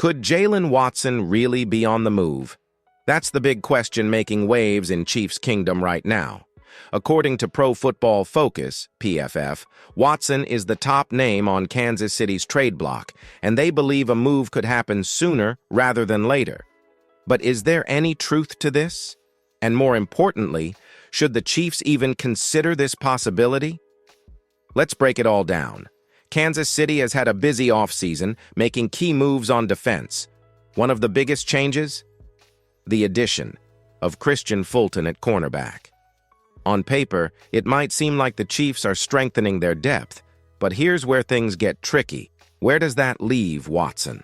Could Jaylen Watson really be on the move? That's the big question making waves in Chiefs Kingdom right now. According to Pro Football Focus, PFF, Watson is the top name on Kansas City's trade block, and they believe a move could happen sooner rather than later. But is there any truth to this? And more importantly, should the Chiefs even consider this possibility? Let's break it all down. Kansas City has had a busy offseason, making key moves on defense. One of the biggest changes? The addition of Kristian Fulton at cornerback. On paper, it might seem like the Chiefs are strengthening their depth, but here's where things get tricky. Where does that leave Watson?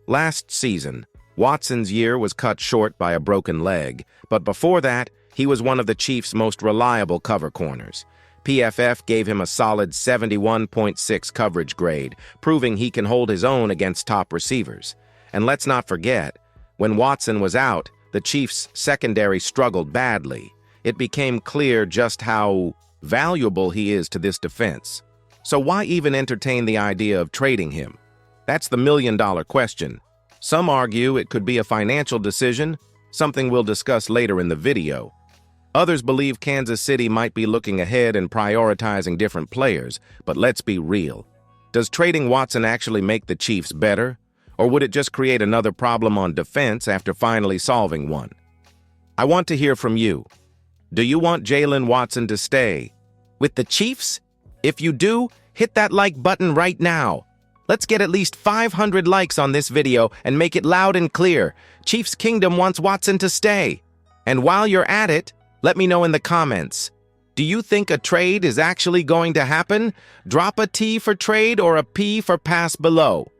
Last season, Watson's year was cut short by a broken leg, but before that, he was one of the Chiefs' most reliable cover corners. PFF gave him a solid 71.6 coverage grade, proving he can hold his own against top receivers. And let's not forget, when Watson was out, the Chiefs' secondary struggled badly. It became clear just how valuable he is to this defense. So why even entertain the idea of trading him? That's the million-dollar question. Some argue it could be a financial decision, something we'll discuss later in the video. Others believe Kansas City might be looking ahead and prioritizing different players, but let's be real. Does trading Watson actually make the Chiefs better? Or would it just create another problem on defense after finally solving one? I want to hear from you. Do you want Jaylen Watson to stay with the Chiefs? If you do, hit that like button right now. Let's get at least 500 likes on this video and make it loud and clear. Chiefs Kingdom wants Watson to stay. And while you're at it, let me know in the comments. Do you think a trade is actually going to happen? Drop a T for trade or a P for pass below.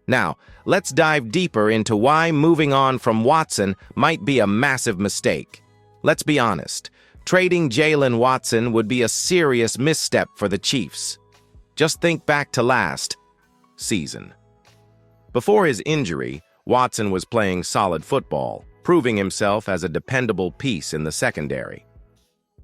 Now, let's dive deeper into why moving on from Watson might be a massive mistake. Let's be honest, trading Jaylen Watson would be a serious misstep for the Chiefs. Just think back to last season. Before his injury, Watson was playing solid football, proving himself as a dependable piece in the secondary.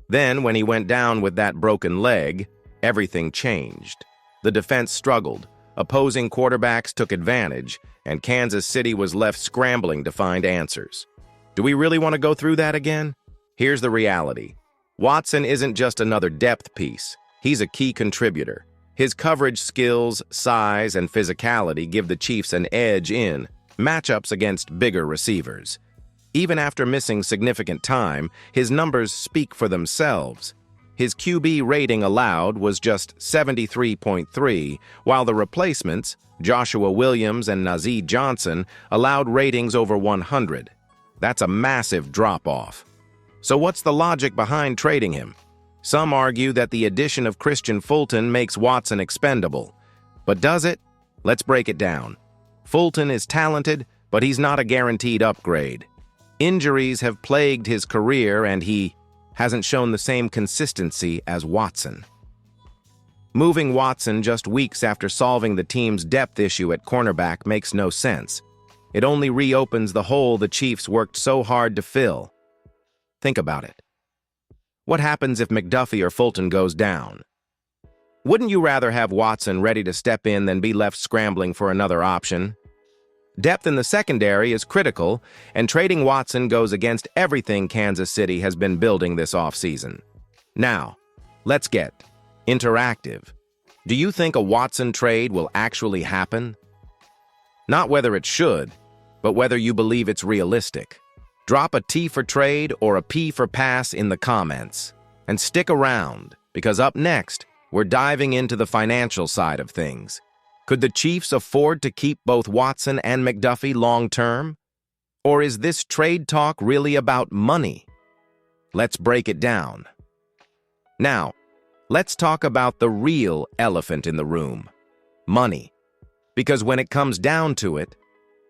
Then, when he went down with that broken leg, everything changed. The defense struggled, opposing quarterbacks took advantage, and Kansas City was left scrambling to find answers. Do we really want to go through that again? Here's the reality. Watson isn't just another depth piece. He's a key contributor. His coverage skills, size, and physicality give the Chiefs an edge in matchups against bigger receivers. Even after missing significant time, his numbers speak for themselves. His QB rating allowed was just 73.3, while the replacements, Joshua Williams and Nazeeh Johnson, allowed ratings over 100. That's a massive drop-off. So what's the logic behind trading him? Some argue that the addition of Kristian Fulton makes Watson expendable. But does it? Let's break it down. Fulton is talented, but he's not a guaranteed upgrade. Injuries have plagued his career, and he hasn't shown the same consistency as Watson. Moving Watson just weeks after solving the team's depth issue at cornerback makes no sense. It only reopens the hole the Chiefs worked so hard to fill. Think about it. What happens if McDuffie or Fulton goes down? Wouldn't you rather have Watson ready to step in than be left scrambling for another option? Depth in the secondary is critical, and trading Watson goes against everything Kansas City has been building this offseason. Now, let's get interactive. Do you think a Watson trade will actually happen? Not whether it should, but whether you believe it's realistic. Drop a T for trade or a P for pass in the comments. And stick around, because up next, we're diving into the financial side of things. Could the Chiefs afford to keep both Watson and McDuffie long-term? Or is this trade talk really about money? Let's break it down. Now, let's talk about the real elephant in the room, money. Because when it comes down to it,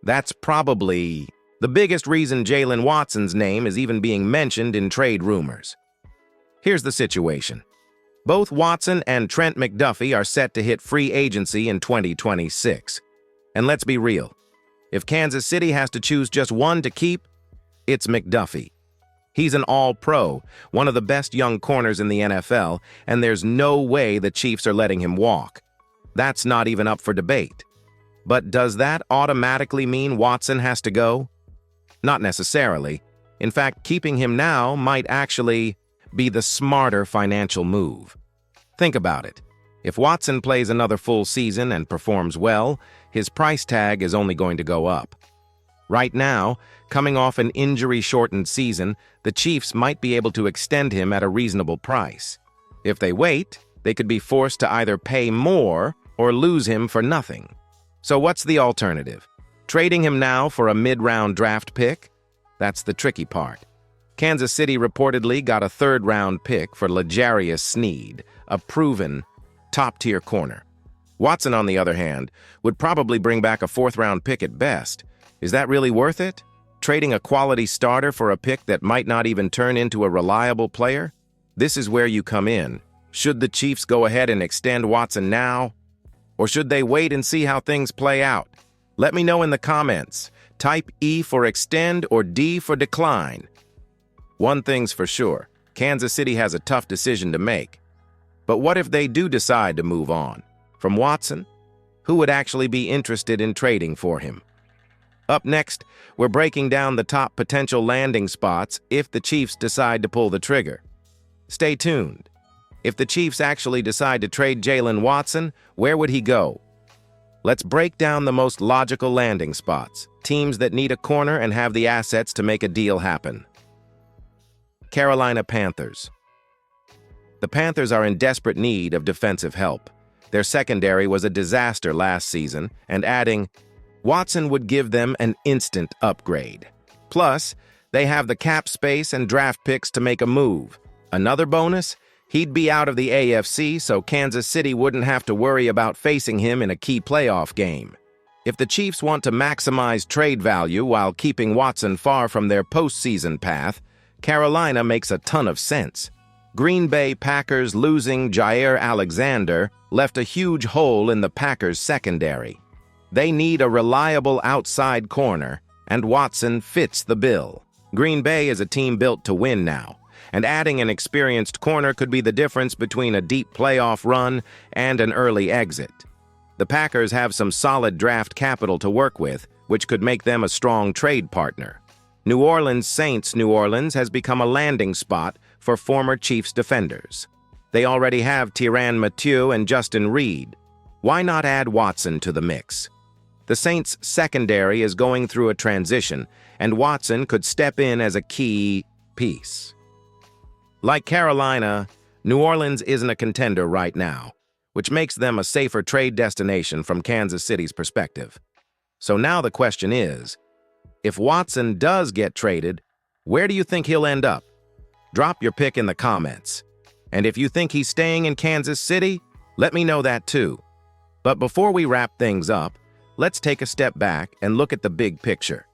that's probably the biggest reason Jaylen Watson's name is even being mentioned in trade rumors. Here's the situation. Both Watson and Trent McDuffie are set to hit free agency in 2026. And let's be real. If Kansas City has to choose just one to keep, it's McDuffie. He's an all-pro, one of the best young corners in the NFL, and there's no way the Chiefs are letting him walk. That's not even up for debate. But does that automatically mean Watson has to go? Not necessarily. In fact, keeping him now might actually be the smarter financial move. Think about it. If Watson plays another full season and performs well, his price tag is only going to go up. Right now, coming off an injury-shortened season, the Chiefs might be able to extend him at a reasonable price. If they wait, they could be forced to either pay more or lose him for nothing. So what's the alternative? Trading him now for a mid-round draft pick? That's the tricky part. Kansas City reportedly got a third-round pick for L'Jarius Sneed, a proven top-tier corner. Watson, on the other hand, would probably bring back a fourth-round pick at best. Is that really worth it? Trading a quality starter for a pick that might not even turn into a reliable player? This is where you come in. Should the Chiefs go ahead and extend Watson now? Or should they wait and see how things play out? Let me know in the comments. Type E for extend or D for decline. One thing's for sure, Kansas City has a tough decision to make. But what if they do decide to move on? From Watson? Who would actually be interested in trading for him? Up next, we're breaking down the top potential landing spots if the Chiefs decide to pull the trigger. Stay tuned. If the Chiefs actually decide to trade Jaylen Watson, where would he go? Let's break down the most logical landing spots, teams that need a corner and have the assets to make a deal happen. Carolina Panthers. The Panthers are in desperate need of defensive help. Their secondary was a disaster last season, and adding Watson would give them an instant upgrade. Plus, they have the cap space and draft picks to make a move. Another bonus? He'd be out of the AFC, so Kansas City wouldn't have to worry about facing him in a key playoff game. If the Chiefs want to maximize trade value while keeping Watson far from their postseason path, Carolina makes a ton of sense. Green Bay Packers losing Jair Alexander left a huge hole in the Packers' secondary. They need a reliable outside corner, and Watson fits the bill. Green Bay is a team built to win now, and adding an experienced corner could be the difference between a deep playoff run and an early exit. The Packers have some solid draft capital to work with, which could make them a strong trade partner. New Orleans Saints New Orleans has become a landing spot for former Chiefs defenders. They already have Tyrann Mathieu and Justin Reed. Why not add Watson to the mix? The Saints' secondary is going through a transition, and Watson could step in as a key piece. Like Carolina, New Orleans isn't a contender right now, which makes them a safer trade destination from Kansas City's perspective. So now the question is, if Watson does get traded, where do you think he'll end up? Drop your pick in the comments. And if you think he's staying in Kansas City, let me know that too. But before we wrap things up, let's take a step back and look at the big picture.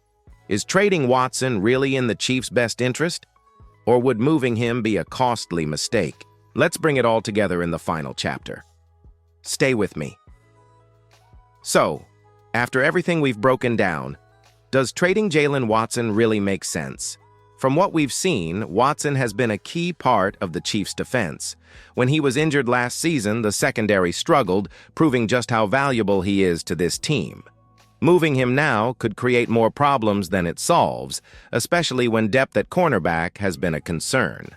Is trading Watson really in the Chiefs' best interest? Or would moving him be a costly mistake? Let's bring it all together in the final chapter. Stay with me. So, after everything we've broken down, does trading Jaylen Watson really make sense? From what we've seen, Watson has been a key part of the Chiefs' defense. When he was injured last season, the secondary struggled, proving just how valuable he is to this team. Moving him now could create more problems than it solves, especially when depth at cornerback has been a concern.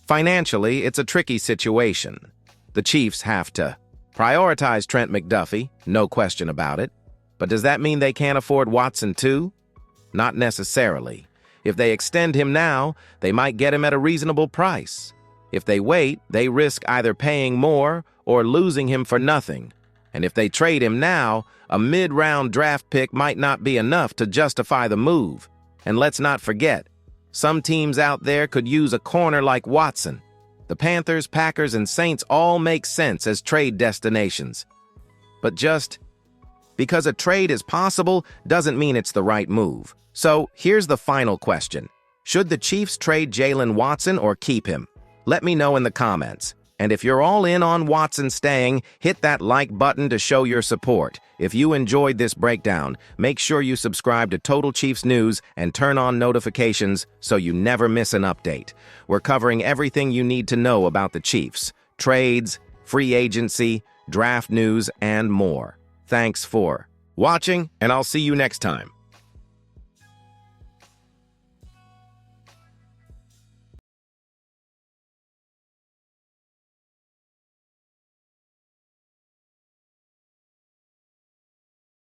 Financially, it's a tricky situation. The Chiefs have to prioritize Trent McDuffie, no question about it. But does that mean they can't afford Watson too? Not necessarily. If they extend him now, they might get him at a reasonable price. If they wait, they risk either paying more or losing him for nothing. And if they trade him now, a mid-round draft pick might not be enough to justify the move. And let's not forget, some teams out there could use a corner like Watson. The Panthers, Packers, and Saints all make sense as trade destinations. But just because a trade is possible doesn't mean it's the right move. So here's the final question. Should the Chiefs trade Jaylen Watson or keep him? Let me know in the comments. And if you're all in on Watson staying, hit that like button to show your support. If you enjoyed this breakdown, make sure you subscribe to Total Chiefs News and turn on notifications so you never miss an update. We're covering everything you need to know about the Chiefs: trades, free agency, draft news, and more. Thanks for watching, and I'll see you next time.